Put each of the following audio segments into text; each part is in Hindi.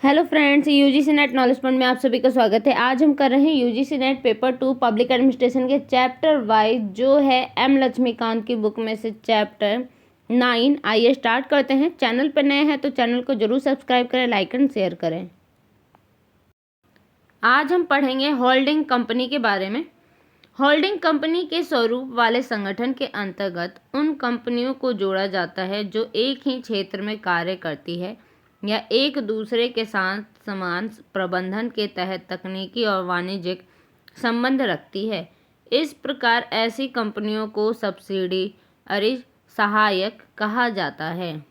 Hello friends, UGC net knowledge point में आप सभी का स्वागत है। आज हम कर रहे हैं UGC net paper 2 public administration के चैप्टर वाइज, जो है एम लक्ष्मीकांत की बुक में से चैप्टर 9। आइए स्टार्ट करते हैं। चैनल पर नए हैं तो चैनल को जरूर सब्सक्राइब करें, लाइक एंड शेयर करें। आज हम पढ़ेंगे होल्डिंग कंपनी के बारे में। होल्डिंग कंपनी के स्वरूप वाले संगठन के अंतर्गत उन कंपनियों को जोड़ा जाता है जो एक ही क्षेत्र में कार्य करती है या एक दूसरे के साथ समान प्रबंधन के तहत तकनीकी और वाणिज्यिक संबंध रखती है। इस प्रकार ऐसी कंपनियों को सब्सिडियरी सहायक कहा जाता है,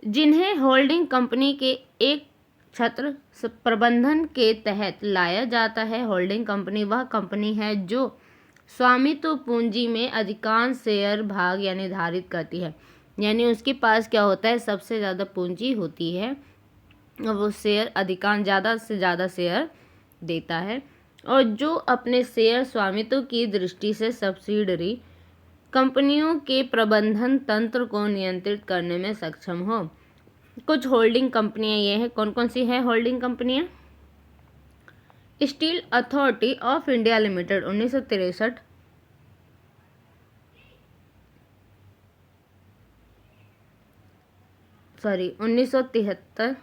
जिन्हें होल्डिंग कंपनी के एक छत्र प्रबंधन के तहत लाया जाता है। होल्डिंग कंपनी वह कंपनी है जो स्वामित्व पूंजी में अधिकांश शेयर भाग या निर्धारित करती है, यानी उसके पास क्या होता है, सबसे ज़्यादा पूंजी होती है, वो शेयर अधिकांश ज़्यादा से ज़्यादा शेयर देता है और जो अपने शेयर स्वामित्व की दृष्टि से सब्सिडियरी कंपनियों के प्रबंधन तंत्र को नियंत्रित करने में सक्षम हो। कुछ होल्डिंग कंपनियां ये हैं। कौन कौन सी है होल्डिंग कंपनियां? Steel Authority of India Limited 1963, sorry 1973।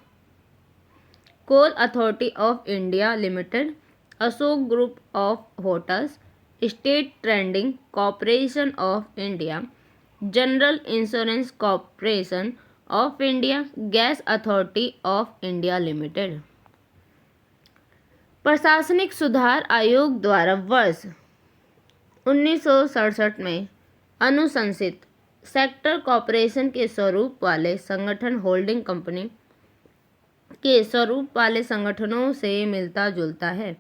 Coal Authority of India Limited, Ashok Group of Hotels, State Trading Corporation of India, General Insurance Corporation of India, Gas authority of India Limited. प्रशासनिक सुधार आयोग द्वारा वर्ष 1967 में अनुशंसित सेक्टर कॉरपोरेशन के स्वरूप वाले संगठन होल्डिंग कंपनी के स्वरूप वाले संगठनों से मिलता जुलता है।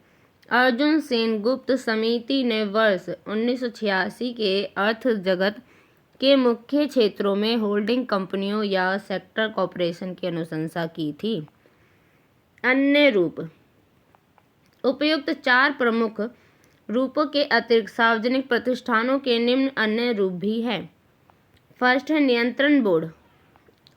अर्जुन सेनगुप्त समिति ने वर्ष 1986 के अर्थ जगत के मुख्य क्षेत्रों में होल्डिंग कंपनियों या सेक्टर कॉरपोरेशन की अनुशंसा की थी। अन्य रूप उपयुक्त 4 प्रमुख रूपों के अतिरिक्त सार्वजनिक प्रतिष्ठानों के निम्न अन्य रूप भी हैं। फर्स्ट है नियंत्रण बोर्ड।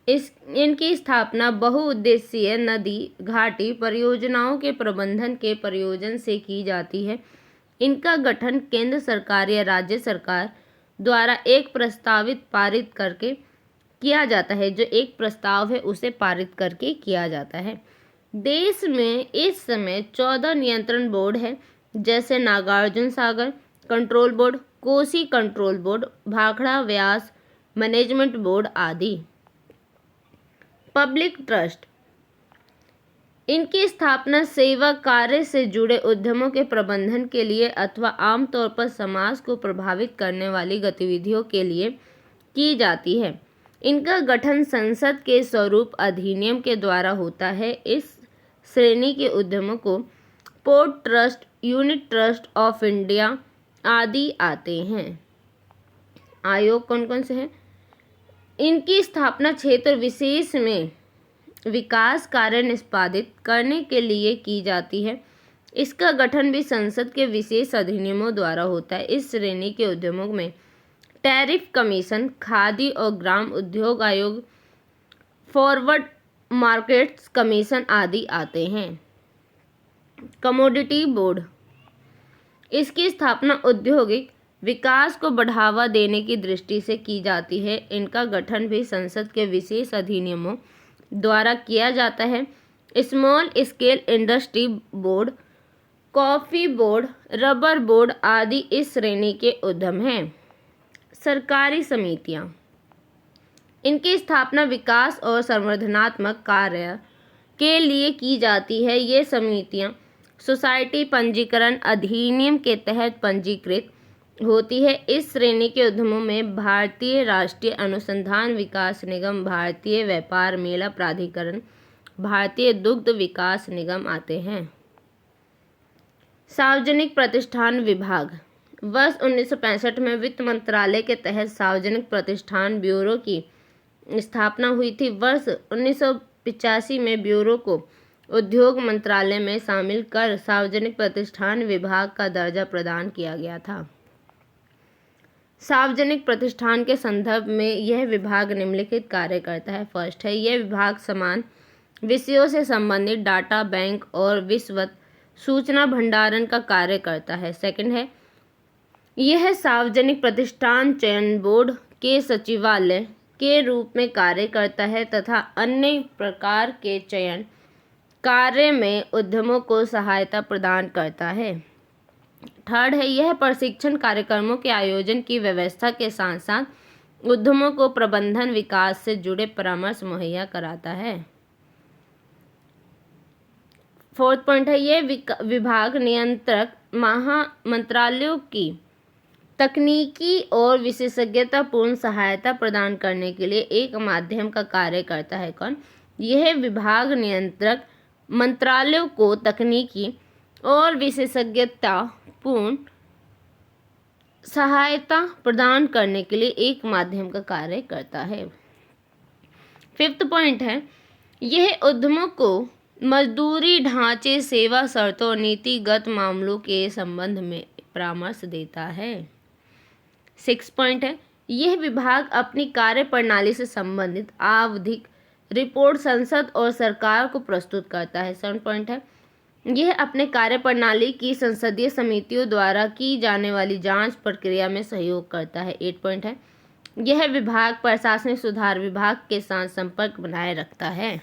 इनकी स्थापना बहुउद्देशीय नदी घाटी परियोजनाओं के प्रबंधन के प्रयोजन से की जाती है। इनका गठन केंद्र सरकार या राज्य सरकार द्वारा एक प्रस्तावित पारित करके किया जाता है। जो एक प्रस्ताव है उसे पारित करके किया जाता है। देश में इस समय 14 नियंत्रण बोर्ड है, जैसे Nagarjuna Sagar control board, Kosi control board, Bhakra Beas management board आदि। पब्लिक ट्रस्ट, इनकी स्थापना सेवा कार्य से जुड़े उद्यमों के प्रबंधन के लिए अथवा आमतौर पर समाज को प्रभावित करने वाली गतिविधियों के लिए की जाती है। इनका गठन संसद के स्वरूप अधिनियम के द्वारा होता है। इस श्रेणी के उद्यमों को port trust, unit trust of India आदि आते हैं। आयोग कौन कौन से हैं? इनकी स्थापना क्षेत्र विशेष में विकास कार्य निष्पादित करने के लिए की जाती है। इसका गठन भी संसद के विशेष अधिनियमों द्वारा होता है। इस श्रेणी के उद्यमों में टैरिफ कमीशन, खादी और ग्राम उद्योग आयोग, फॉरवर्ड मार्केट्स कमीशन आदि आते हैं। कमोडिटी बोर्ड, इसकी स्थापना औद्योगिक विकास को बढ़ावा देने की दृष्टि से की जाती है। इनका गठन भी संसद के विशेष अधिनियमों द्वारा किया जाता है। Small scale industry board, coffee board, rubber board आदि इस श्रेणी के उद्यम हैं। सरकारी समितियां, इनकी स्थापना विकास और संवर्धनात्मक कार्य के लिए की जाती है। ये समितियां सोसाइटी पंजीकरण अधिनियम के तहत पंजीकृत होती है। इस श्रेणी के उद्यमों में भारतीय राष्ट्रीय अनुसंधान विकास निगम, भारतीय व्यापार मेला प्राधिकरण, भारतीय दुग्ध विकास निगम आते हैं। सार्वजनिक प्रतिष्ठान विभाग, वर्ष 1965 में वित्त मंत्रालय के तहत सार्वजनिक प्रतिष्ठान ब्यूरो की स्थापना हुई थी। वर्ष 1985 में ब्यूरो को उद्योग मंत्रालय में शामिल कर सार्वजनिक प्रतिष्ठान विभाग का दर्जा प्रदान किया गया था। सार्वजनिक प्रतिष्ठान के संदर्भ में यह विभाग निम्नलिखित कार्य करता है। फर्स्ट है, यह विभाग समान विषयों से संबंधित डाटा बैंक और विश्वत सूचना भंडारण का कार्य करता है। सेकंड है, यह सार्वजनिक प्रतिष्ठान चयन बोर्ड के सचिवालय के रूप में कार्य करता है तथा अन्य प्रकार के चयन कार्य में उद्यमों को सहायता प्रदान करता है। थर्ड है, यह प्रशिक्षण कार्यक्रमों के आयोजन की व्यवस्था के साथ साथ उद्यमों को प्रबंधन विकास से जुड़े परामर्श मुहैया कराता है। फोर्थ पॉइंट है, यह विभाग नियंत्रक मंत्रालयों की तकनीकी और विशेषज्ञतापूर्ण सहायता प्रदान करने के लिए एक माध्यम का कार्य करता है। कौन? यह विभाग नियंत्रक मंत्रालयों को तकनीकी और विशेषज्ञतापूर्ण सहायता प्रदान करने के लिए एक माध्यम का कार्य करता है। फिफ्थ पॉइंट है, यह उद्यमों को मजदूरी ढांचे, सेवा शर्तों और नीतिगत मामलों के संबंध में परामर्श देता है। सिक्स पॉइंट है, यह विभाग अपनी कार्य प्रणाली से संबंधित आवधिक रिपोर्ट संसद और सरकार को प्रस्तुत करता है। सेवन पॉइंट है, यह अपने कार्य प्रणाली की संसदीय समितियों द्वारा की जाने वाली जांच प्रक्रिया में सहयोग करता है। एट पॉइंट है, यह विभाग प्रशासनिक सुधार विभाग के साथ संपर्क बनाए रखता है।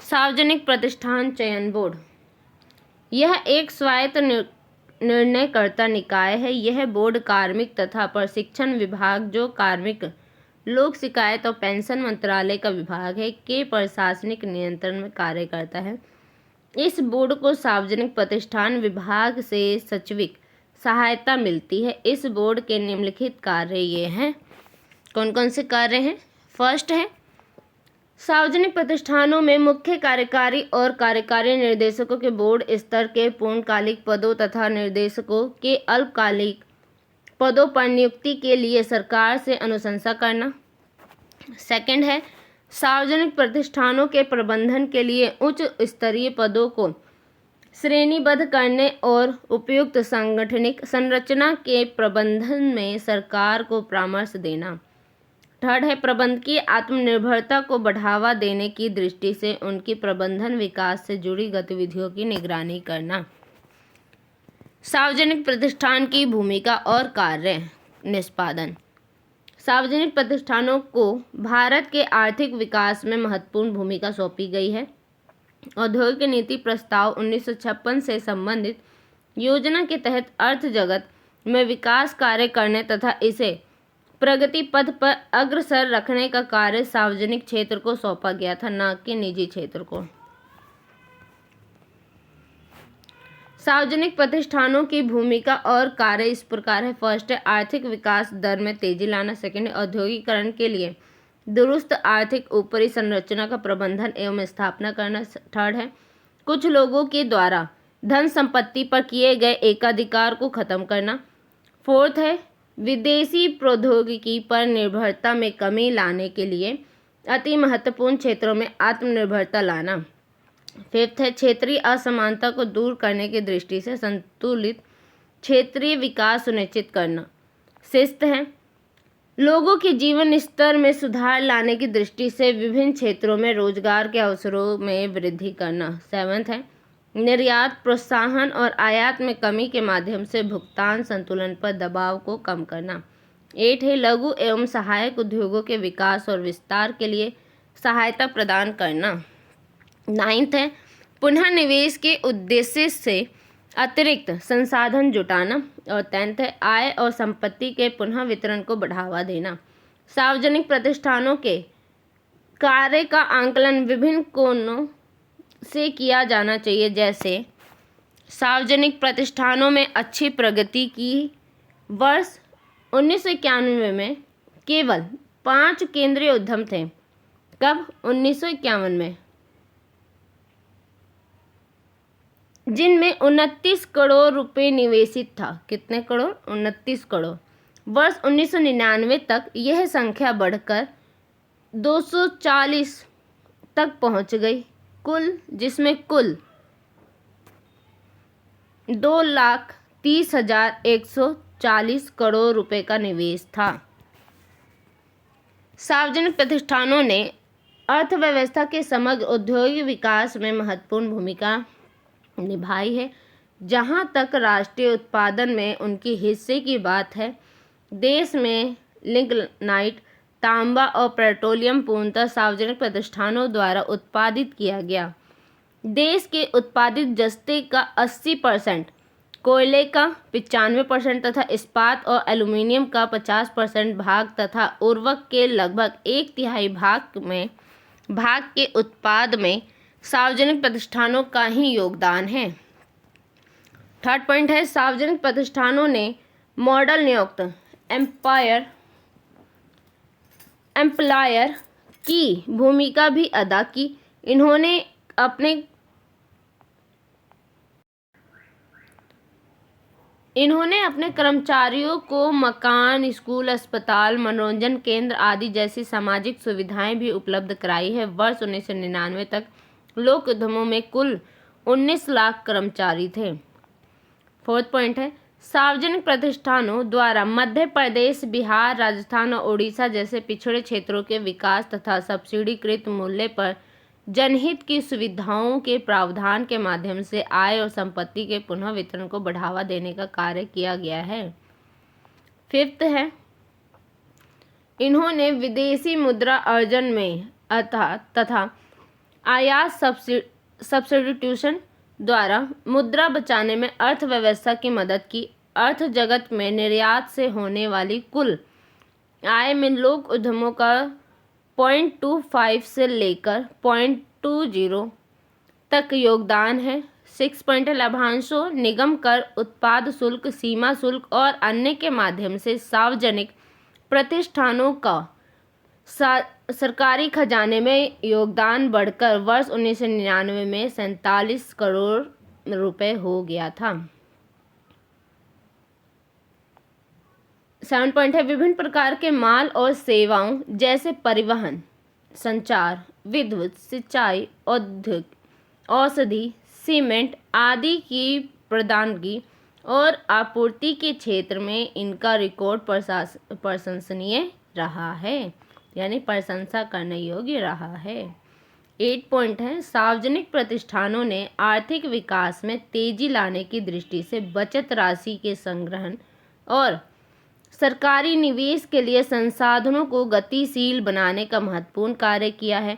सार्वजनिक प्रतिष्ठान चयन बोर्ड, यह एक स्वायत्त निर्णयकर्ता निकाय है। यह बोर्ड कार्मिक तथा प्रशिक्षण विभाग, जो कार्मिक लोक शिकायत और पेंशन मंत्रालय का विभाग है, के प्रशासनिक नियंत्रण में कार्य करता है। इस बोर्ड को सार्वजनिक प्रतिष्ठान विभाग से सचिविक सहायता मिलती है। इस बोर्ड के निम्नलिखित कार्य ये हैं। कौन कौन से कार्य हैं? फर्स्ट है, सार्वजनिक प्रतिष्ठानों में मुख्य कार्यकारी और कार्यकारी निर्देशकों के बोर्ड स्तर के पूर्णकालिक पदों तथा निर्देशकों के अल्पकालिक पदों पर नियुक्ति के लिए सरकार से अनुशंसा करना। सेकंड है, सार्वजनिक प्रतिष्ठानों के प्रबंधन के लिए उच्च स्तरीय पदों को श्रेणीबद्ध करने और उपयुक्त सांगठनिक संरचना के प्रबंधन में सरकार को परामर्श देना। थर्ड है, प्रबंधकीय आत्मनिर्भरता को बढ़ावा देने की दृष्टि से उनकी प्रबंधन विकास से जुड़ी गतिविधियों की निगरानी करना। सार्वजनिक प्रतिष्ठान की भूमिका और कार्य निष्पादन। सार्वजनिक प्रतिष्ठानों को भारत के आर्थिक विकास में महत्वपूर्ण भूमिका सौंपी गई है। औद्योगिक नीति प्रस्ताव 1956 से संबंधित योजना के तहत अर्थ जगत में विकास कार्य करने तथा इसे प्रगति पथ पर अग्रसर रखने का कार्य सार्वजनिक क्षेत्र को सौंपा गया था, न कि निजी क्षेत्र को। सार्वजनिक प्रतिष्ठानों की भूमिका और कार्य इस प्रकार है। फर्स्ट है, आर्थिक विकास दर में तेजी लाना। सेकंड है, औद्योगिकरण के लिए दुरुस्त आर्थिक ऊपरी संरचना का प्रबंधन एवं स्थापना करना। थर्ड है, कुछ लोगों के द्वारा धन संपत्ति पर किए गए एकाधिकार को खत्म करना। फोर्थ है, विदेशी प्रौद्योगिकी पर निर्भरता में कमी लाने के लिए अति महत्वपूर्ण क्षेत्रों में आत्मनिर्भरता लाना। फिफ्थ है, क्षेत्रीय असमानता को दूर करने की दृष्टि से संतुलित क्षेत्रीय विकास सुनिश्चित करना। सिक्स्थ है, लोगों के जीवन स्तर में सुधार लाने की दृष्टि से विभिन्न क्षेत्रों में रोजगार के अवसरों में वृद्धि करना। सेवंथ है, निर्यात प्रोत्साहन और आयात में कमी के माध्यम से भुगतान संतुलन पर दबाव को कम करना। 8 है, लघु एवं सहायक उद्योगों के विकास और विस्तार के लिए सहायता प्रदान करना। 9 है, पुनः निवेश के उद्देश्य से अतिरिक्त संसाधन जुटाना। और 10 है, आय और संपत्ति के पुनः वितरण को बढ़ावा देना। सार्वजनिक प्रतिष्ठानों के कार्य का आंकलन विभिन्न कोणों से किया जाना चाहिए, जैसे सार्वजनिक प्रतिष्ठानों में अच्छी प्रगति की। वर्ष 1991 में केवल 5 केंद्रीय उद्यम थे। कब? 1951 में, जिनमें 29 करोड़ रुपए निवेशित था। कितने करोड़? 29 करोड़। वर्ष 1999 तक यह संख्या बढ़कर 240 तक पहुंच गई कुल, जिसमें कुल 2,30,140 करोड़ रुपए का निवेश था। सार्वजनिक प्रतिष्ठानों ने अर्थव्यवस्था के समग्र औद्योगिक विकास में महत्वपूर्ण भूमिका निभाई है। जहां तक राष्ट्रीय उत्पादन में उनके हिस्से की बात है, देश में लिग्नाइट, तांबा और पेट्रोलियम पूर्णतः सार्वजनिक प्रतिष्ठानों द्वारा उत्पादित किया गया। देश के उत्पादित जस्ते का 80%, कोयले का 95% तथा इस्पात और एल्यूमीनियम का 50% भाग तथा उर्वरक के लगभग 1/3 भाग के उत्पाद में सार्वजनिक प्रतिष्ठानों का ही योगदान है। थर्ड पॉइंट है, सार्वजनिक प्रतिष्ठानों ने मॉडल नियुक्त एम्प्लॉयर की भूमिका भी अदा की। इन्होंने अपने कर्मचारियों को मकान, स्कूल, अस्पताल, मनोरंजन केंद्र आदि जैसी सामाजिक सुविधाएं भी उपलब्ध कराई है। वर्ष 1999 तक लोक उद्यमों में कुल 19 लाख कर्मचारी थे। फोर्थ पॉइंट है, सार्वजनिक प्रतिष्ठानों द्वारा मध्य प्रदेश, बिहार, राजस्थान और उड़ीसा जैसे पिछड़े क्षेत्रों के विकास तथा सब्सिडीकृत मूल्य पर जनहित की सुविधाओं के प्रावधान के माध्यम से आय और संपत्ति के पुनः वितरण को बढ़ावा देने का कार्य किया गया है। फिफ्थ है, इन्होंने विदेशी मुद्रा अर्जन में तथा आयात सब्स्टिट्यूशन द्वारा मुद्रा बचाने में अर्थव्यवस्था की मदद की। अर्थ जगत में निर्यात से होने वाली कुल आय में लोक उद्यमों का 0.25 से लेकर 0.20 तक योगदान है। 6 पॉइंट, लाभांशों, निगम कर, उत्पाद शुल्क, सीमा शुल्क और अन्य के माध्यम से सार्वजनिक प्रतिष्ठानों का सरकारी खजाने में योगदान बढ़कर वर्ष 1999 में 47 करोड़ रुपए हो गया था। 7 पॉइंट है, विभिन्न प्रकार के माल और सेवाओं जैसे परिवहन, संचार, विद्युत, सिंचाई, औषधि, सीमेंट आदि की प्रदानगी और आपूर्ति के क्षेत्र में इनका रिकॉर्ड प्रशंसनीय रहा है, यानी प्रशंसा करने योग्य रहा है। 8 पॉइंट है, सार्वजनिक प्रतिष्ठानों ने आर्थिक विकास में तेजी लाने की दृष्टि से बचत राशि के संग्रहण और सरकारी निवेश के लिए संसाधनों को गतिशील बनाने का महत्वपूर्ण कार्य किया है।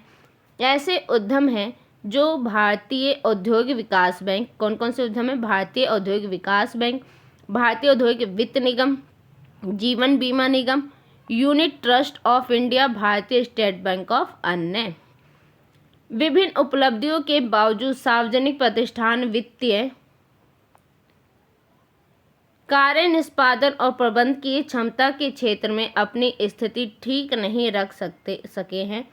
ऐसे उद्यम हैं जो भारतीय औद्योगिक विकास बैंक, कौन कौन से उद्यम है? भारतीय औद्योगिक विकास बैंक, भारतीय औद्योगिक वित्त निगम, जीवन बीमा निगम, यूनिट ट्रस्ट ऑफ इंडिया, भारतीय स्टेट बैंक ऑफ अन्य। विभिन्न उपलब्धियों के बावजूद सार्वजनिक प्रतिष्ठान वित्तीय कार्य निष्पादन और प्रबंधन की क्षमता के क्षेत्र में अपनी स्थिति ठीक नहीं रख सके हैं।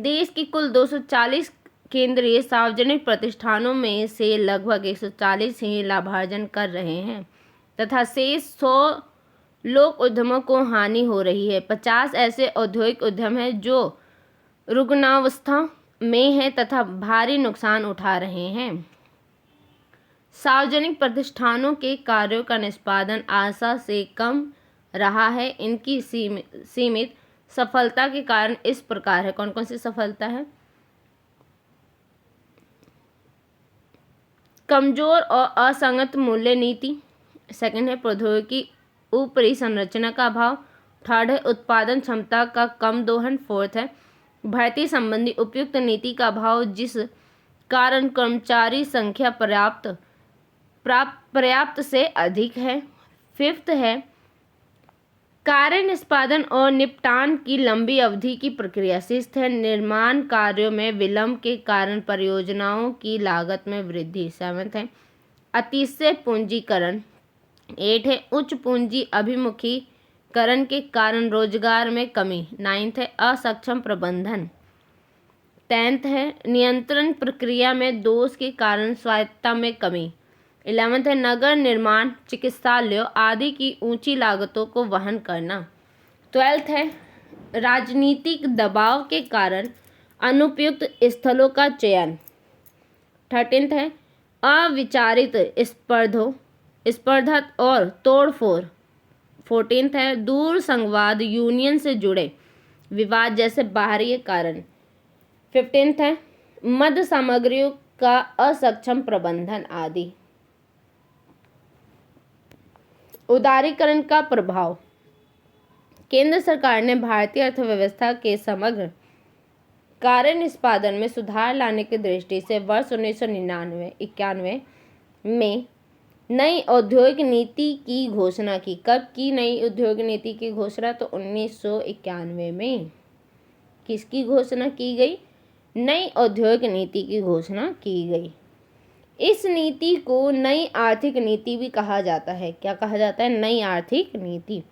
देश की कुल 240 केंद्रीय सार्वजनिक प्रतिष्ठानों में से लगभग 140 ही लाभार्जन कर रहे हैं तथा शेष 100 लोक उद्यमों को हानि हो रही है। 50 ऐसे औद्योगिक उद्यम हैं जो रुग्णावस्था में हैं तथा भारी नुकसान उठा रहे हैं। सार्वजनिक प्रतिष्ठानों के कार्यों का निष्पादन आशा से कम रहा है। इनकी सीमित सफलता के कारण इस प्रकार है। कौन कौन सी सफलता है? कमजोर और असंगत मूल्य नीति। सेकंड है प्रौद्योगिकी ऊपरी संरचना का अभाव। थर्ड है उत्पादन क्षमता का कम दोहन। फोर्थ है भर्ती संबंधी उपयुक्त नीति का अभाव जिस कारण कर्मचारी संख्या पर्याप्त से अधिक है। फिफ्थ है कार्य निष्पादन और निपटान की लंबी अवधि की प्रक्रिया। सिक्स्थ है निर्माण कार्यों में विलंब के कारण परियोजनाओं की लागत में वृद्धि। सेवंथ है अतिशय पूंजीकरण। 8 है उच्च पूंजी अभिमुखीकरण के कारण रोजगार में कमी। 9th है असक्षम प्रबंधन। 10th है नियंत्रण प्रक्रिया में दोष के कारण स्वायत्तता में कमी। 11th है नगर निर्माण, चिकित्सालयों आदि की ऊंची लागतों को वहन करना। 12th है राजनीतिक दबाव के कारण अनुपयुक्त स्थलों का चयन। 13th है अविचारित स्पर्धा और तोड़फोड़। 14th है दूर संवाद यूनियन से जुड़े विवाद जैसे बाहरी कारण। 15 है मद्य सामग्रियों का असक्षम प्रबंधन आदि। उदारीकरण का प्रभाव। केंद्र सरकार ने भारतीय अर्थव्यवस्था के समग्र कार्य निष्पादन में सुधार लाने की दृष्टि से वर्ष 1991 में नई औद्योगिक नीति की घोषणा की। कब की नई औद्योगिक नीति की घोषणा? तो 1991 में। किसकी घोषणा की गई? नई औद्योगिक नीति की घोषणा की गई। इस नीति को नई आर्थिक नीति भी कहा जाता है। क्या कहा जाता है? नई आर्थिक नीति,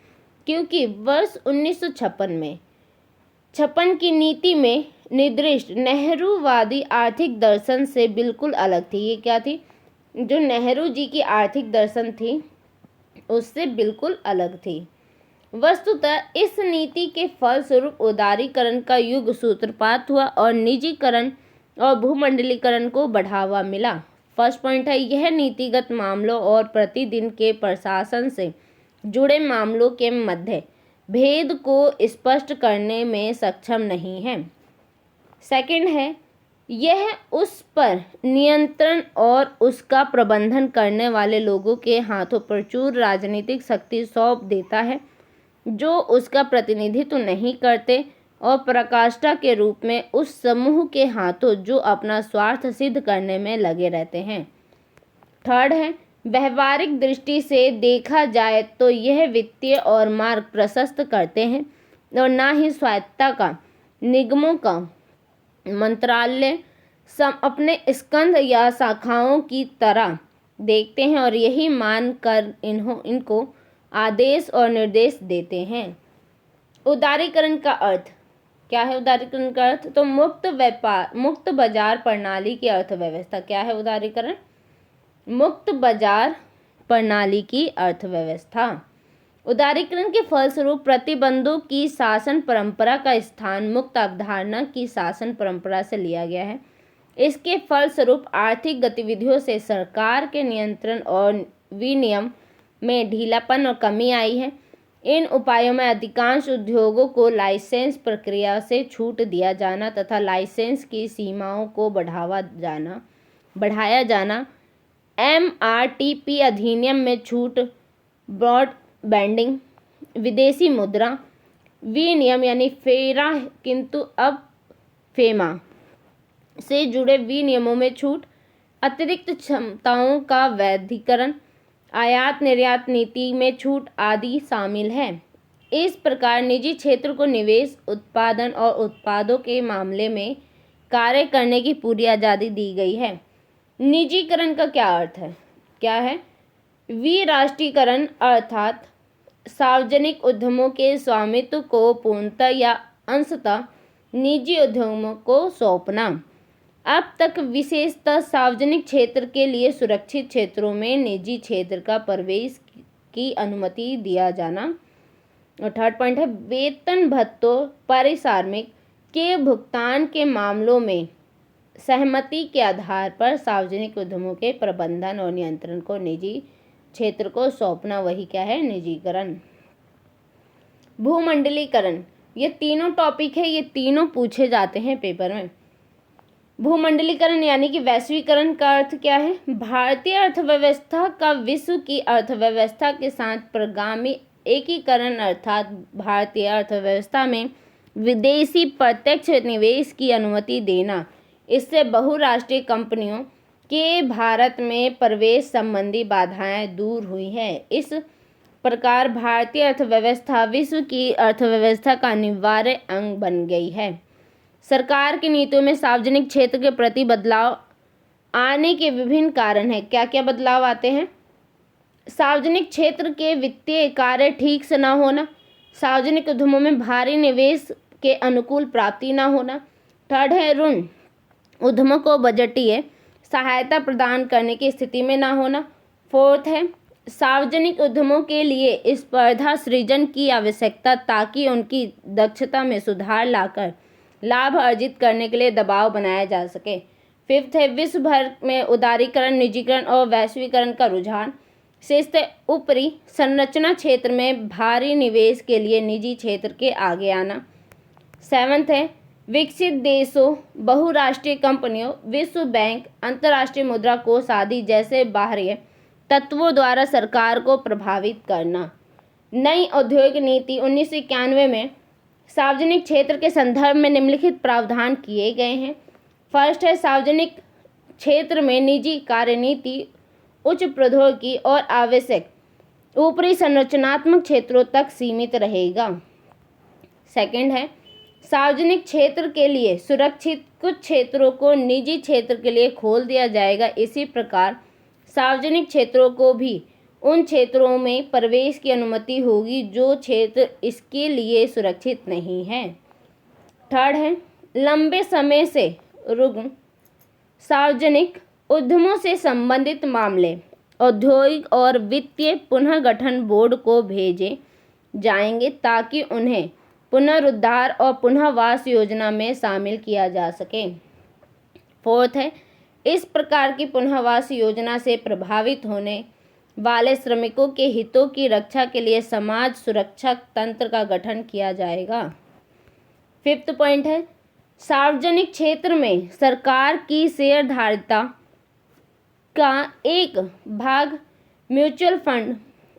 क्योंकि वर्ष 1956 की नीति में निर्दिष्ट नेहरूवादी आर्थिक दर्शन से बिल्कुल अलग थी। ये क्या थी? जो नेहरू जी की आर्थिक दर्शन थी उससे बिल्कुल अलग थी। वस्तुतः इस नीति के फलस्वरूप उदारीकरण का युग सूत्रपात हुआ और निजीकरण और भूमंडलीकरण को बढ़ावा मिला। फर्स्ट पॉइंट है, यह नीतिगत मामलों और प्रतिदिन के प्रशासन से जुड़े मामलों के मध्य भेद को स्पष्ट करने में सक्षम नहीं है। सेकंड है, यह उस पर नियंत्रण और उसका प्रबंधन करने वाले लोगों के हाथों प्रचुर राजनीतिक शक्ति सौंप देता है जो उसका प्रतिनिधित्व नहीं करते और पराकाष्ठा के रूप में उस समूह के हाथों जो अपना स्वार्थ सिद्ध करने में लगे रहते हैं। थर्ड है, व्यवहारिक दृष्टि से देखा जाए तो यह वित्तीय और मार्ग प्रशस्त करते हैं और ना ही स्वायत्तता का निगमों का मंत्रालय अपने स्कंध या शाखाओं की तरह देखते हैं और यही मानकर इनको आदेश और निर्देश देते हैं। उदारीकरण का अर्थ क्या है? उदारीकरण का अर्थ तो मुक्त बाजार प्रणाली की अर्थव्यवस्था। क्या है उदारीकरण? मुक्त बाजार प्रणाली की अर्थव्यवस्था। उदारीकरण के फलस्वरूप प्रतिबंधों की शासन परंपरा का स्थान मुक्त अवधारणा की शासन परंपरा से लिया गया है। इसके फलस्वरूप आर्थिक गतिविधियों से सरकार के नियंत्रण और विनियम में ढीलापन और कमी आई है। इन उपायों में अधिकांश उद्योगों को लाइसेंस प्रक्रिया से छूट दिया जाना तथा लाइसेंस की सीमाओं को बढ़ाया जाना, MRTP अधिनियम में छूट, ब्रॉडबैंडिंग, विदेशी मुद्रा विनियम यानी फेरा किंतु अब फेमा से जुड़े विनियमों में छूट, अतिरिक्त क्षमताओं का वैधीकरण, आयात निर्यात नीति में छूट आदि शामिल है। इस प्रकार निजी क्षेत्र को निवेश, उत्पादन और उत्पादों के मामले में कार्य करने की पूरी आज़ादी दी गई है। निजीकरण का क्या अर्थ है? क्या है? विराष्ट्रीकरण अर्थात सार्वजनिक उद्यमों के स्वामित्व को पूर्णतः या अंशतः निजी उद्यमों को सौंपना। अब तक विशेषतः सार्वजनिक क्षेत्र के लिए सुरक्षित क्षेत्रों में निजी क्षेत्र का प्रवेश की अनुमति दिया जाना। और थर्ड पॉइंट है, वेतन भत्तों पारिश्रमिक के भुगतान के मामलों में सहमति के आधार पर सार्वजनिक उद्यमों के प्रबंधन और नियंत्रण को निजी क्षेत्र को सौंपना। वही क्या है? निजीकरण। भूमंडलीकरण, ये तीनों टॉपिक है, ये तीनों पूछे जाते हैं पेपर में। भूमंडलीकरण यानी कि वैश्वीकरण का अर्थ क्या है? भारतीय अर्थव्यवस्था का विश्व की अर्थव्यवस्था के साथ प्रगामी एकीकरण अर्थात भारतीय अर्थव्यवस्था में विदेशी प्रत्यक्ष निवेश की अनुमति देना। इससे बहुराष्ट्रीय कंपनियों के भारत में प्रवेश संबंधी बाधाएं दूर हुई हैं। इस प्रकार भारतीय अर्थव्यवस्था विश्व की अर्थव्यवस्था का अनिवार्य अंग बन गई है। सरकार की नीतियों में सार्वजनिक क्षेत्र के प्रति बदलाव आने के विभिन्न कारण हैं। क्या क्या बदलाव आते हैं? सार्वजनिक क्षेत्र के वित्तीय कार्य ठीक से न होना, सार्वजनिक उद्यमों में भारी निवेश के अनुकूल प्राप्ति न होना। थर्ड है, ऋण उद्यमों को बजटीय सहायता प्रदान करने की स्थिति में न होना। फोर्थ है, सार्वजनिक उद्यमों के लिए स्पर्धा सृजन की आवश्यकता ताकि उनकी दक्षता में सुधार लाकर लाभ अर्जित करने के लिए दबाव बनाया जा सके। फिफ्थ है, विश्व भर में उदारीकरण, निजीकरण और वैश्वीकरण का रुझान। सिक्स्थ है, ऊपरी संरचना क्षेत्र में भारी निवेश के लिए निजी क्षेत्र के आगे आना। सेवंथ है विकसित देशों, बहुराष्ट्रीय कंपनियों, विश्व बैंक, अंतर्राष्ट्रीय मुद्रा कोष आदि जैसे बाहरी तत्वों द्वारा सरकार को प्रभावित करना। नई औद्योगिक नीति 1991 में सार्वजनिक क्षेत्र के संदर्भ में निम्नलिखित प्रावधान किए गए हैं। फर्स्ट है सार्वजनिक क्षेत्र में निजी कार्यनीति उच्च प्रौद्योगिकी और आवश्यक ऊपरी संरचनात्मक क्षेत्रों तक सीमित रहेगा। सेकंड है सार्वजनिक क्षेत्र के लिए सुरक्षित कुछ क्षेत्रों को निजी क्षेत्र के लिए खोल दिया जाएगा। इसी प्रकार सार्वजनिक क्षेत्रों को भी उन क्षेत्रों में प्रवेश की अनुमति होगी जो क्षेत्र इसके लिए सुरक्षित नहीं है। थर्ड है लंबे समय से रुग्ण सार्वजनिक उद्यमों से संबंधित मामले औद्योगिक और वित्तीय पुनर्गठन बोर्ड को भेजे जाएंगे ताकि उन्हें पुनरुद्धार और पुनर्वास योजना में शामिल किया जा सके। फोर्थ है इस प्रकार की पुनर्वास योजना से प्रभावित होने वाले श्रमिकों के हितों की रक्षा के लिए समाज सुरक्षा तंत्र का गठन किया जाएगा। फिफ्थ पॉइंट है सार्वजनिक क्षेत्र में सरकार की शेयरधारिता का एक भाग म्यूचुअल फंड,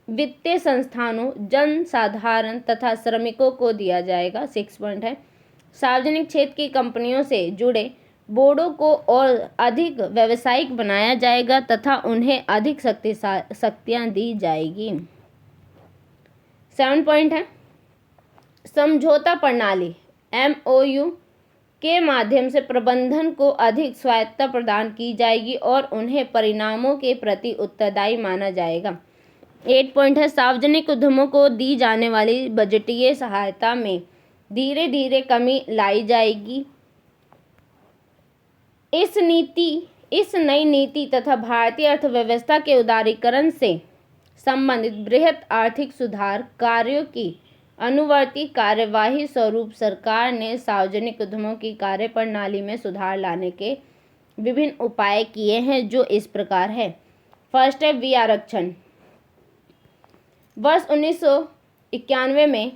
वित्तीय संस्थानों, जनसाधारण तथा श्रमिकों को दिया जाएगा। सिक्स पॉइंट है सार्वजनिक क्षेत्र की कंपनियों से जुड़े बोर्डों को और अधिक व्यावसायिक बनाया जाएगा तथा उन्हें अधिक शक्तियां दी जाएगी। 7 पॉइंट है समझौता प्रणाली MOU के माध्यम से प्रबंधन को अधिक स्वायत्तता प्रदान की जाएगी और उन्हें परिणामों के प्रति उत्तरदायी माना जाएगा। 8 पॉइंट है सार्वजनिक उद्यमों को दी जाने वाली बजटीय सहायता में धीरे धीरे कमी लाई जाएगी। इस नई नीति तथा भारतीय अर्थव्यवस्था के उदारीकरण से संबंधित बृहत आर्थिक सुधार कार्यों की अनुवर्ती कार्यवाही स्वरूप सरकार ने सार्वजनिक उद्यमों की कार्यप्रणाली में सुधार लाने के विभिन्न उपाय किए हैं जो इस प्रकार है। फर्स्ट है विआरक्षण। वर्ष 1991 में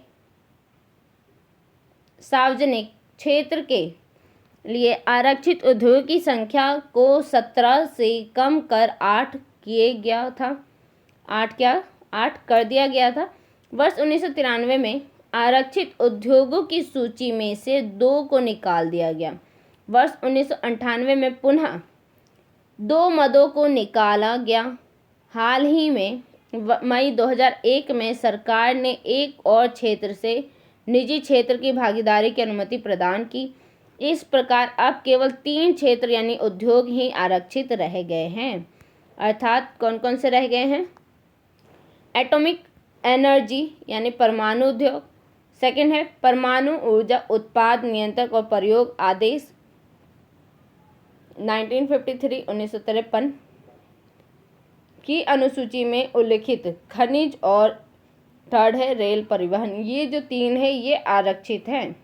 सार्वजनिक क्षेत्र के लिए आरक्षित उद्योग की संख्या को 17 से कम कर 8 कर दिया गया था। वर्ष 1993 में आरक्षित उद्योगों की सूची में से 2 को निकाल दिया गया। वर्ष 1998 में पुनः 2 मदों को निकाला गया। हाल ही में मई 2001 में सरकार ने एक और क्षेत्र से निजी क्षेत्र की भागीदारी की अनुमति प्रदान की। इस प्रकार अब केवल 3 क्षेत्र यानी उद्योग ही आरक्षित रह गए हैं। अर्थात कौन कौन से रह गए हैं? एटॉमिक एनर्जी यानी परमाणु उद्योग। सेकंड है परमाणु ऊर्जा उत्पाद नियंत्रक और प्रयोग आदेश 1953 की अनुसूची में उल्लिखित खनिज और थर्ड है रेल परिवहन। ये जो 3 है ये आरक्षित हैं।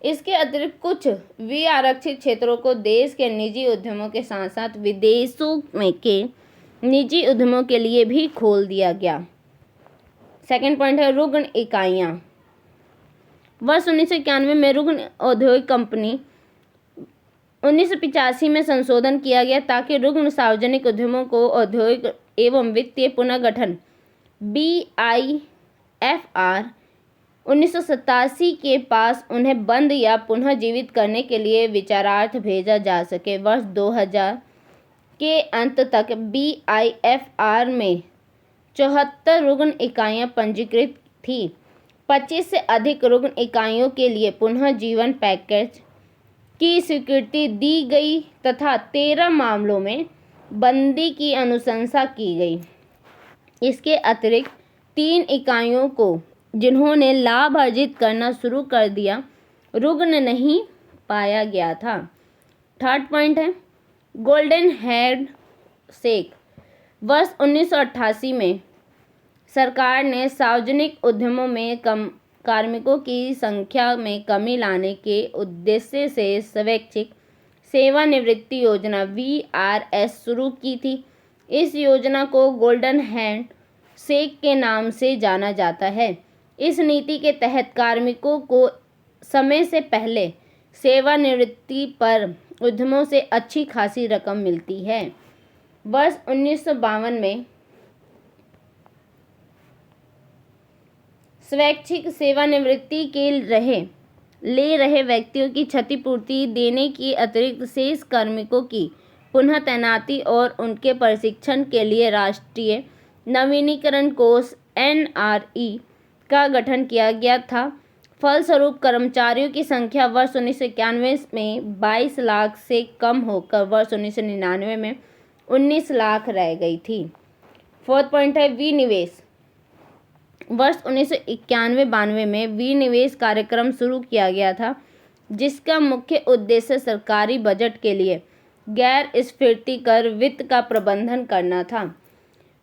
इसके अतिरिक्त कुछ विआरक्षित क्षेत्रों को देश के निजी उद्यमों के साथ साथ विदेशों में के निजी उद्यमों के लिए भी खोल दिया गया। सेकंड पॉइंट है रुग्ण इकाइयाँ। वर्ष 1991 में रुग्ण औद्योगिक कंपनी 1985 में संशोधन किया गया ताकि रुग्ण सार्वजनिक उद्यमों को औद्योगिक एवं वित्तीय पुनर्गठन BIFR 1987 के पास उन्हें बंद या पुनः जीवित करने के लिए विचारार्थ भेजा जा सके। वर्ष 2000 के अंत तक BIFR में 74 रुग्ण इकाइयाँ पंजीकृत थी। 25 से अधिक रुग्ण इकाइयों के लिए पुनः जीवन पैकेज की स्वीकृति दी गई तथा 13 मामलों में बंदी की अनुशंसा की गई। इसके अतिरिक्त 3 इकाइयों को जिन्होंने लाभ अर्जित करना शुरू कर दिया रुग्ण नहीं पाया गया था। थर्ड पॉइंट है गोल्डन हैंड शेक। वर्ष 1988 में सरकार ने सार्वजनिक उद्यमों में कार्मिकों की संख्या में कमी लाने के उद्देश्य से स्वैच्छिक सेवानिवृत्ति योजना VRS शुरू की थी। इस योजना को गोल्डन हैंड शेक के नाम से जाना जाता है। इस नीति के तहत कार्मिकों को समय से पहले सेवानिवृत्ति पर उद्यमों से अच्छी खासी रकम मिलती है। वर्ष 1952 में स्वैच्छिक सेवानिवृत्ति के ले रहे व्यक्तियों की क्षतिपूर्ति देने की अतिरिक्त शेष कार्मिकों की पुनः तैनाती और उनके प्रशिक्षण के लिए राष्ट्रीय नवीनीकरण कोष NRE का गठन किया गया था। फलस्वरूप कर्मचारियों की संख्या वर्ष 1991 में 22 लाख से कम होकर वर्ष 1999 में 19 लाख रह गई थी। फोर्थ पॉइंट है विनिवेश। वर्ष 1991-92 में विनिवेश कार्यक्रम शुरू किया गया था, जिसका मुख्य उद्देश्य सरकारी बजट के लिए गैर स्फीतीकर वित्त का प्रबंधन करना था।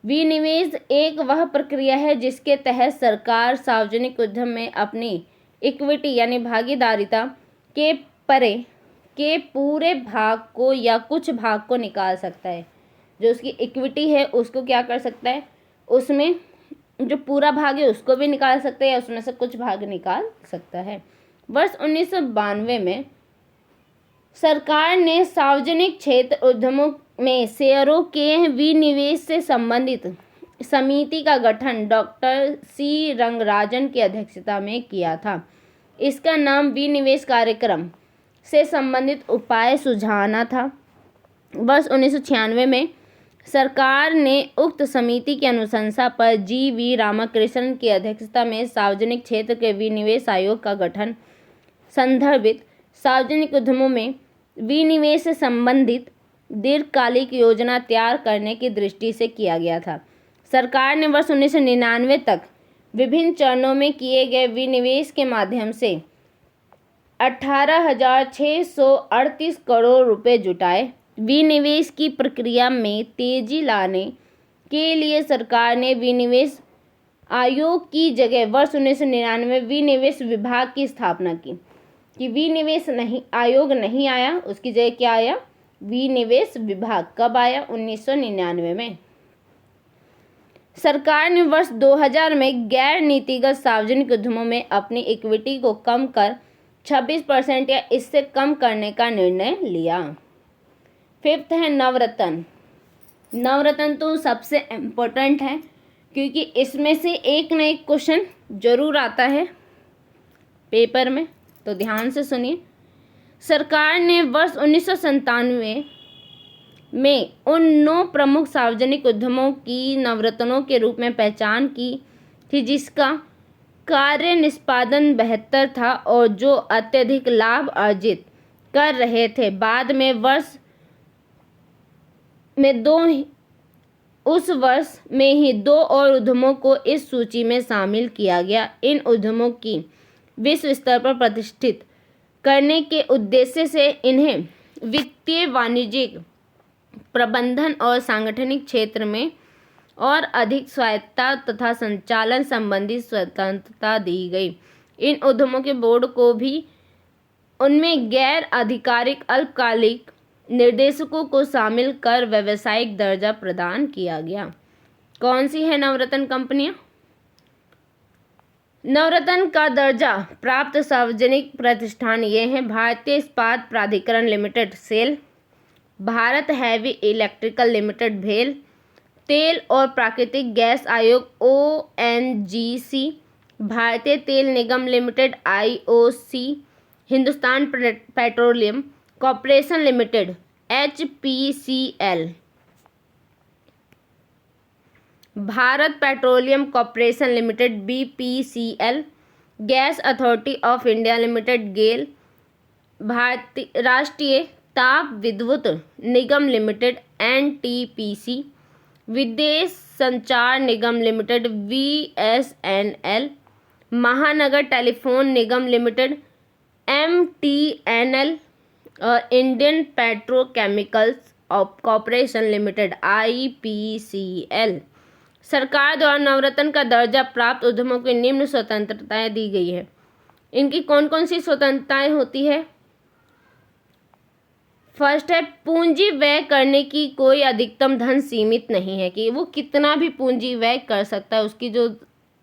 विनिवेश एक वह प्रक्रिया है जिसके तहत सरकार सार्वजनिक उद्यम में अपनी इक्विटी यानी भागीदारिता के परे के पूरे भाग को या कुछ भाग को निकाल सकता है। जो उसकी इक्विटी है उसको क्या कर सकता है, उसमें जो पूरा भाग है उसको भी निकाल सकता है या उसमें से कुछ भाग निकाल सकता है। वर्ष 1992 में सरकार ने सार्वजनिक क्षेत्र उद्यमों में शेयरों के विनिवेश से संबंधित समिति का गठन डॉक्टर सी रंगराजन की अध्यक्षता में किया था। इसका नाम विनिवेश कार्यक्रम से संबंधित उपाय सुझाना था। वर्ष 1996 में सरकार ने उक्त समिति की अनुशंसा पर GV रामकृष्णन की अध्यक्षता में सार्वजनिक क्षेत्र के विनिवेश आयोग का गठन संदर्भित सार्वजनिक उद्यमों में विनिवेश से संबंधित दीर्घकालिक योजना तैयार करने की दृष्टि से किया गया था। सरकार ने वर्ष 1999 तक विभिन्न चरणों में किए गए विनिवेश के माध्यम से 18,638 करोड़ रुपए जुटाए। विनिवेश की प्रक्रिया में तेजी लाने के लिए सरकार ने विनिवेश आयोग की जगह वर्ष 1999 विनिवेश विभाग की स्थापना की। कि विनिवेश आयोग नहीं आया, उसकी जगह क्या आया, विनिवेश विभाग। कब आया, 1999 में। सरकार ने वर्ष 2000 में गैर नीतिगत सार्वजनिक उद्यमों में अपनी इक्विटी को कम कर 26% या इससे कम करने का निर्णय लिया। फिफ्थ है नवरत्न। नवरत्न तो सबसे इम्पोर्टेंट है क्योंकि इसमें से एक न एक क्वेश्चन जरूर आता है पेपर में, तो ध्यान से सुनिए। सरकार ने वर्ष 1997 में उन 9 प्रमुख सार्वजनिक उद्यमों की नवरत्नों के रूप में पहचान की थी जिसका कार्य निष्पादन बेहतर था और जो अत्यधिक लाभ अर्जित कर रहे थे। बाद में उस वर्ष में ही 2 और उद्यमों को इस सूची में शामिल किया गया। इन उद्यमों की विश्व स्तर पर प्रतिष्ठित करने के उद्देश्य से इन्हें वित्तीय, वाणिज्यिक, प्रबंधन और सांगठनिक क्षेत्र में और अधिक स्वायत्तता तथा संचालन संबंधी स्वतंत्रता दी गई। इन उद्यमों के बोर्ड को भी उनमें गैर आधिकारिक अल्पकालिक निर्देशकों को शामिल कर व्यावसायिक दर्जा प्रदान किया गया। कौन सी है नवरत्न कंपनियां? नवरत्न का दर्जा प्राप्त सार्वजनिक प्रतिष्ठान ये हैं: भारतीय इस्पात प्राधिकरण limited SAIL, Bharat heavy electrical limited भेल, तेल और प्राकृतिक गैस आयोग ONGC, भारतीय तेल निगम limited IOC, Hindustan petroleum corporation limited HPCL, Bharat petroleum corporation limited BPCL, gas authority of India limited GAIL, भारतीय राष्ट्रीय ताप विद्युत निगम लिमिटेड NTPC, विदेश संचार निगम लिमिटेड VSNL, महानगर टेलीफोन निगम लिमिटेड MTNL और Indian petrochemicals corporation limited IPCL। सरकार द्वारा नवरत्न का दर्जा प्राप्त उद्यमों को निम्न स्वतंत्रताएं दी गई है। इनकी कौन कौन सी स्वतंत्रताएं होती है? फर्स्ट है, पूंजी व्यय करने की कोई अधिकतम धन सीमित नहीं है कि वो कितना भी पूंजी व्यय कर सकता है। उसकी जो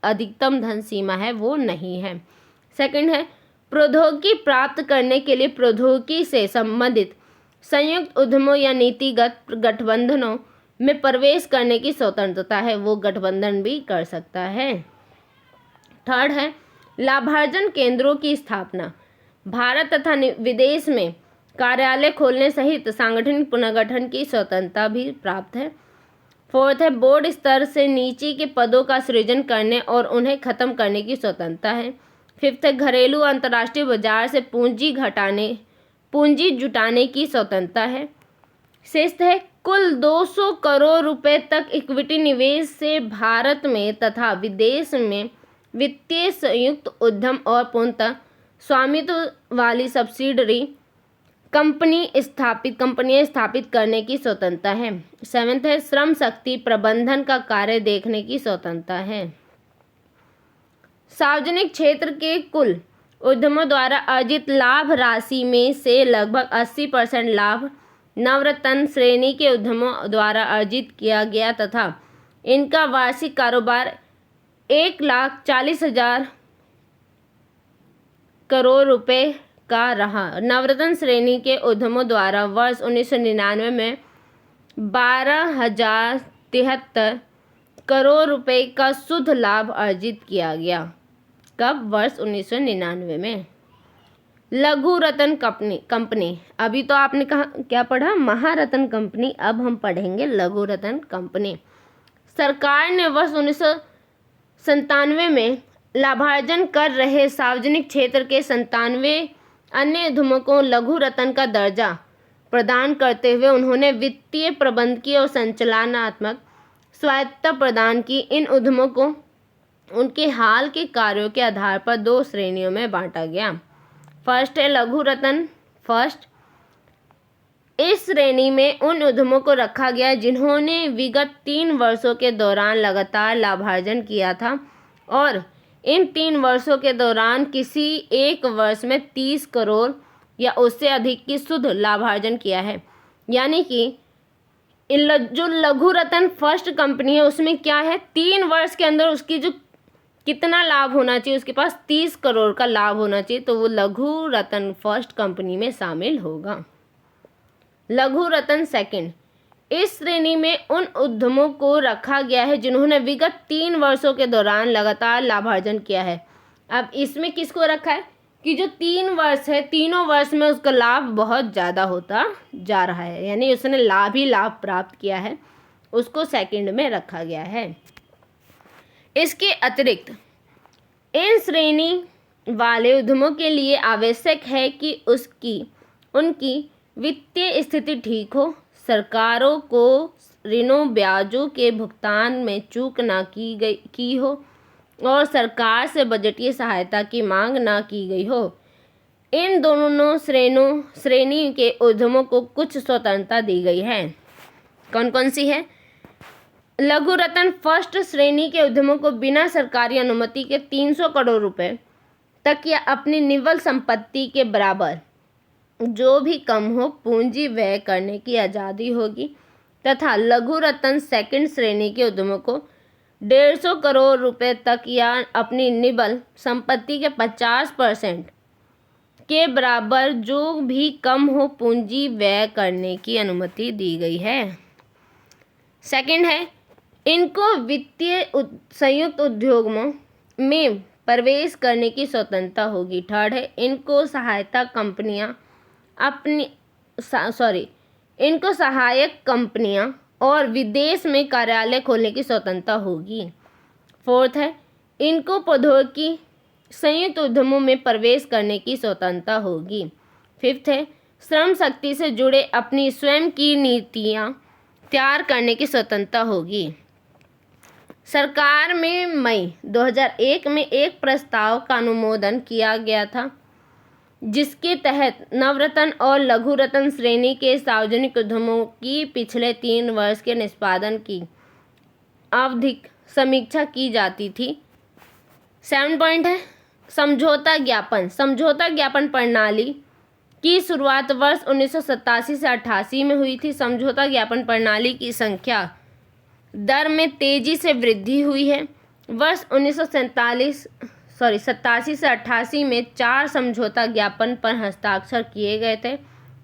अधिकतम धन सीमा है वो नहीं है। सेकंड है प्रौद्योगिकी प्राप्त करने के लिए प्रौद्योगिकी से संबंधित संयुक्त उद्यमों या नीतिगत गठबंधनों में प्रवेश करने की स्वतंत्रता है, वो गठबंधन भी कर सकता है। थर्ड है लाभार्जन केंद्रों की स्थापना, भारत तथा विदेश में कार्यालय खोलने सहित सांगठनिक पुनर्गठन की स्वतंत्रता भी प्राप्त है। फोर्थ है बोर्ड स्तर से नीचे के पदों का सृजन करने और उन्हें खत्म करने की स्वतंत्रता है। फिफ्थ है घरेलू अंतर्राष्ट्रीय बाजार से पूंजी जुटाने की स्वतंत्रता है। सिक्स्थ है कुल 200 करोड़ रुपए तक इक्विटी निवेश से भारत में तथा विदेश में वित्तीय संयुक्त उद्यम और पूर्णतः स्वामित्व वाली सब्सिडरी कंपनियां स्थापित करने की स्वतंत्रता है। सेवेंथ है श्रम शक्ति प्रबंधन का कार्य देखने की स्वतंत्रता है। सार्वजनिक क्षेत्र के कुल उद्यमों द्वारा अर्जित लाभ राशि में से लगभग 80% लाभ नवरत्न श्रेणी के उद्यमों द्वारा अर्जित किया गया तथा इनका वार्षिक कारोबार 1,40,000 करोड़ रुपए का रहा। नवरत्न श्रेणी के उद्यमों द्वारा वर्ष 1999 में 12,073 करोड़ रुपए का शुद्ध लाभ अर्जित किया गया। कब? वर्ष 1999 में। लघु रत्न कंपनी, अभी तो आपने कहा क्या पढ़ा? महारत्न कंपनी, अब हम पढ़ेंगे लघु रत्न कंपनी। सरकार ने वर्ष 1997 में लाभार्जन कर रहे सार्वजनिक क्षेत्र के 97 अन्य उद्यमों को लघु रत्न का दर्जा प्रदान करते हुए उन्होंने वित्तीय प्रबंधकीय और संचालनात्मक स्वायत्तता प्रदान की। इन उद्यमों को उनके हाल के कार्यों के आधार पर 2 श्रेणियों में बांटा गया। फर्स्ट है लघु रत्न फर्स्ट। इस श्रेणी में उन उद्यमों को रखा गया जिन्होंने विगत 3 वर्षों के दौरान लगातार लाभार्जन किया था और इन 3 वर्षों के दौरान किसी एक वर्ष में 30 करोड़ या उससे अधिक की शुद्ध लाभार्जन किया है। यानी कि जो लघु रत्न फर्स्ट कंपनी है उसमें क्या है, 3 वर्ष के अंदर उसकी जो कितना लाभ होना चाहिए, उसके पास 30 करोड़ का लाभ होना चाहिए, तो वो लघु रत्न फर्स्ट कंपनी में शामिल होगा। लघु रत्न सेकंड, इस श्रेणी में उन उद्यमों को रखा गया है जिन्होंने विगत 3 वर्षों के दौरान लगातार लाभार्जन किया है। अब इसमें किसको रखा है कि जो 3 वर्ष है, तीनों वर्ष में उसका लाभ बहुत ज़्यादा होता जा रहा है, यानी उसने लाभ ही लाभ प्राप्त किया है, उसको सेकंड में रखा गया है। इसके अतिरिक्त इन श्रेणी वाले उद्यमों के लिए आवश्यक है कि उनकी वित्तीय स्थिति ठीक हो, सरकारों को ऋणों ब्याजों के भुगतान में चूक ना की हो और सरकार से बजटीय सहायता की मांग ना की गई हो। इन दोनों श्रेणी के उद्यमों को कुछ स्वतंत्रता दी गई है। कौन कौन सी है? लघु रत्न फर्स्ट श्रेणी के उद्यमों को बिना सरकारी अनुमति के 300 करोड़ रुपए तक या अपनी निव्वल संपत्ति के बराबर जो भी कम हो पूंजी व्यय करने की आज़ादी होगी तथा लघु रत्न सेकंड श्रेणी के उद्यमों को 150 करोड़ रुपए तक या अपनी निव्वल संपत्ति के 50% के बराबर जो भी कम हो पूंजी व्यय करने की अनुमति दी गई है। सेकंड है इनको वित्तीय संयुक्त उद्योगों में प्रवेश करने की स्वतंत्रता होगी। थर्ड है इनको सहायक कंपनियां और विदेश में कार्यालय खोलने की स्वतंत्रता होगी। फोर्थ है इनको प्रौद्योगिकी संयुक्त उद्यमों में प्रवेश करने की स्वतंत्रता होगी। फिफ्थ है श्रम शक्ति से जुड़े अपनी स्वयं की नीतियां तैयार करने की स्वतंत्रता होगी। सरकार में मई 2001 में एक प्रस्ताव का अनुमोदन किया गया था जिसके तहत नवरत्न और लघु रत्न श्रेणी के सार्वजनिक उद्यमों की पिछले 3 वर्ष के निष्पादन की आवधिक समीक्षा की जाती थी। 7 पॉइंट है समझौता ज्ञापन प्रणाली की शुरुआत वर्ष 1987 से 88 में हुई थी। समझौता ज्ञापन प्रणाली की संख्या दर में तेजी से वृद्धि हुई है। वर्ष 87 से 88 में 4 समझौता ज्ञापन पर हस्ताक्षर किए गए थे,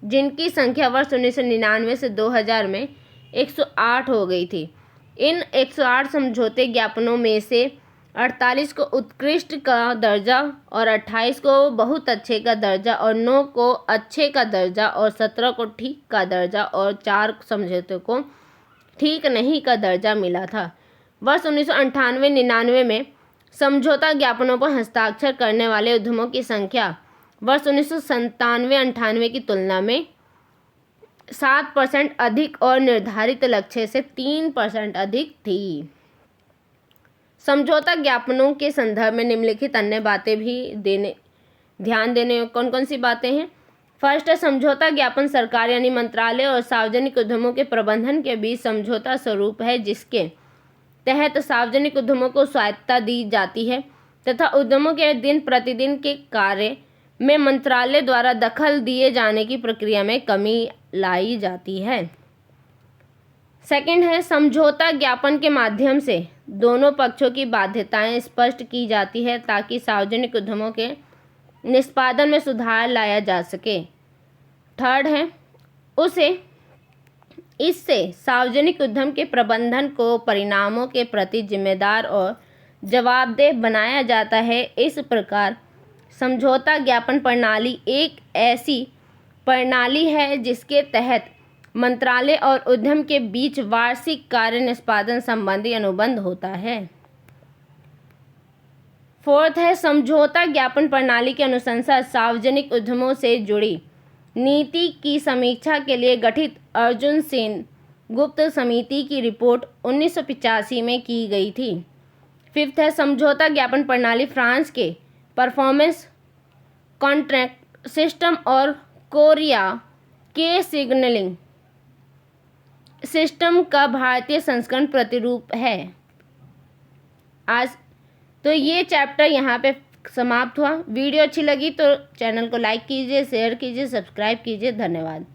जिनकी संख्या वर्ष 1999 से 2000 में 108 हो गई थी। इन 108 समझौते ज्ञापनों में से 48 को उत्कृष्ट का दर्जा और 28 को बहुत अच्छे का दर्जा और 9 को अच्छे का दर्जा और 17 को ठीक का दर्जा और 4 समझौतों को ठीक नहीं का दर्जा मिला था। वर्ष 1998-99 में समझौता ज्ञापनों पर हस्ताक्षर करने वाले उद्यमों की संख्या वर्ष 1997-98 की तुलना में 7% अधिक और निर्धारित लक्ष्य से 3% अधिक थी। समझौता ज्ञापनों के संदर्भ में निम्नलिखित अन्य बातें भी ध्यान देने कौन कौन सी बातें हैं। फर्स्ट है, समझौता ज्ञापन सरकार यानी मंत्रालय और सार्वजनिक उद्यमों के प्रबंधन के बीच समझौता स्वरूप है, जिसके तहत सार्वजनिक उद्यमों को स्वायत्तता दी जाती है तथा उद्यमों के दिन प्रतिदिन के कार्य में मंत्रालय द्वारा दखल दिए जाने की प्रक्रिया में कमी लाई जाती है। सेकंड है, समझौता ज्ञापन के माध्यम से दोनों पक्षों की बाध्यताएं स्पष्ट की जाती है ताकि सार्वजनिक उद्यमों के निष्पादन में सुधार लाया जा सके। थर्ड है, इससे सार्वजनिक उद्यम के प्रबंधन को परिणामों के प्रति जिम्मेदार और जवाबदेह बनाया जाता है। इस प्रकार समझौता ज्ञापन प्रणाली एक ऐसी प्रणाली है जिसके तहत मंत्रालय और उद्यम के बीच वार्षिक कार्य निष्पादन संबंधी अनुबंध होता है। फोर्थ है, समझौता ज्ञापन प्रणाली की अनुशंसा सार्वजनिक उद्यमों से जुड़ी नीति की समीक्षा के लिए गठित अर्जुन सेन गुप्त समिति की रिपोर्ट 1985 में की गई थी। फिफ्थ है, समझौता ज्ञापन प्रणाली फ्रांस के परफॉर्मेंस कॉन्ट्रैक्ट सिस्टम और कोरिया के सिग्नलिंग सिस्टम का भारतीय संस्करण प्रतिरूप है। आज तो ये चैप्टर यहाँ पे समाप्त हुआ। वीडियो अच्छी लगी तो चैनल को लाइक कीजिए, शेयर कीजिए, सब्सक्राइब कीजिए। धन्यवाद।